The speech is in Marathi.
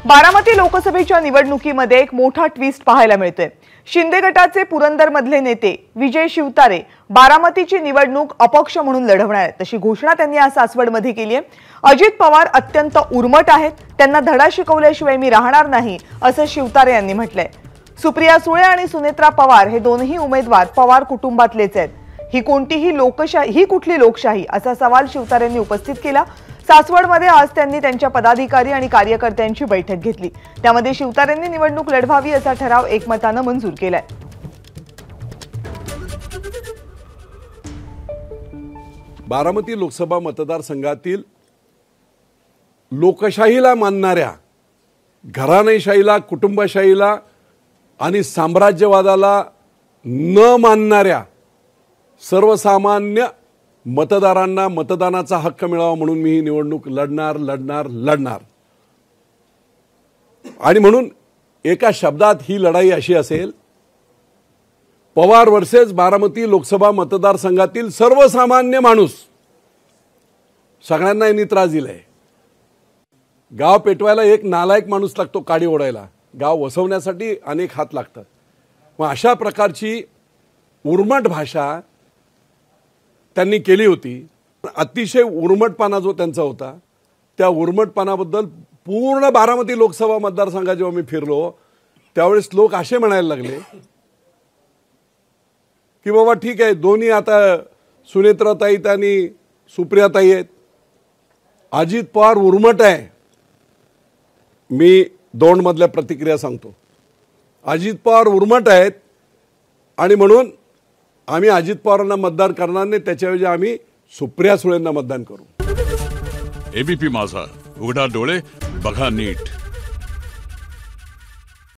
बारामती लोकसभेच्या निवडणुकीमध्ये एक मोठा ट्विस्ट पाहायला मिळतोय। शिंदे गटाचे पुरंदरमधले नेते विजय शिवतारे बारामतीची निवडणूक अपक्ष म्हणून लढवणार आहेत, तशी घोषणा त्यांनी आज सासवडमध्ये केली आहे। अजित पवार अत्यंत उर्मट आहेत, त्यांना धडा शिकवल्याशिवाय मी राहणार नाही असं शिवतारे यांनी म्हटलंय। सुप्रिया सुळे आणि सुनेत्रा पवार हे दोन्ही उमेदवार पवार कुटुंबातलेच आहेत। ही कुठली लोकशाही असा सवाल शिवतारेंनी उपस्थित केला। सासवडमध्ये आज त्यांनी त्यांच्या पदाधिकारी आणि कार्यकर्त्यांची बैठक घेतली। त्यामध्ये शिवतारेंनी निवडणूक लढवावी असा ठराव एकमताने मंजूर केलाय। बारामती लोकसभा मतदारसंघातील लोकशाहीला मानणाऱ्या, घराणेशाहीला, कुटुंबशाहीला आणि साम्राज्यवादाला न मानणाऱ्या सर्वसामान्य मतदारांना मतदानाचा हक्क मिळावा म्हणून मी ही निवडणूक लढणार। आणि म्हणून एका शब्दात ही लढाई अशी असेल, पवार वर्सेस बारामती लोकसभा मतदारसंघातील सर्वसामान्य माणूस। सगळ्यांना यांनी त्रास दिलाय। गाव पेटवायला एक नालायक माणूस लागतो, काडी ओढायला गाव वसवण्यासाठी अनेक हात लागतात। मग अशा प्रकारची उर्मट भाषा त्यांनी केली होती। अतिशय उर्मटपणा जो त्यांचा होता, त्या उर्मटपणाबद्दल पूर्ण बारामती लोकसभा मतदारसंघात जेव्हा मी फिरलो त्यावेळेस लोक असे म्हणायला लागले की बाबा ठीक आहे, दोन्ही आता सुनेत्राताई आणि सुप्रियाताई आहेत, अजित पवार उर्मट आहे। मी दौंडमधल्या प्रतिक्रिया सांगतो, अजित पवार उर्मट आहेत आणि म्हणून आम्ही अजित पवारांना मतदान करणार नाही, त्याच्याऐवजी आम्ही सुप्रिया सुळेंना मतदान करू। एबीपी माझा, उघडा डोळे बघा नीट।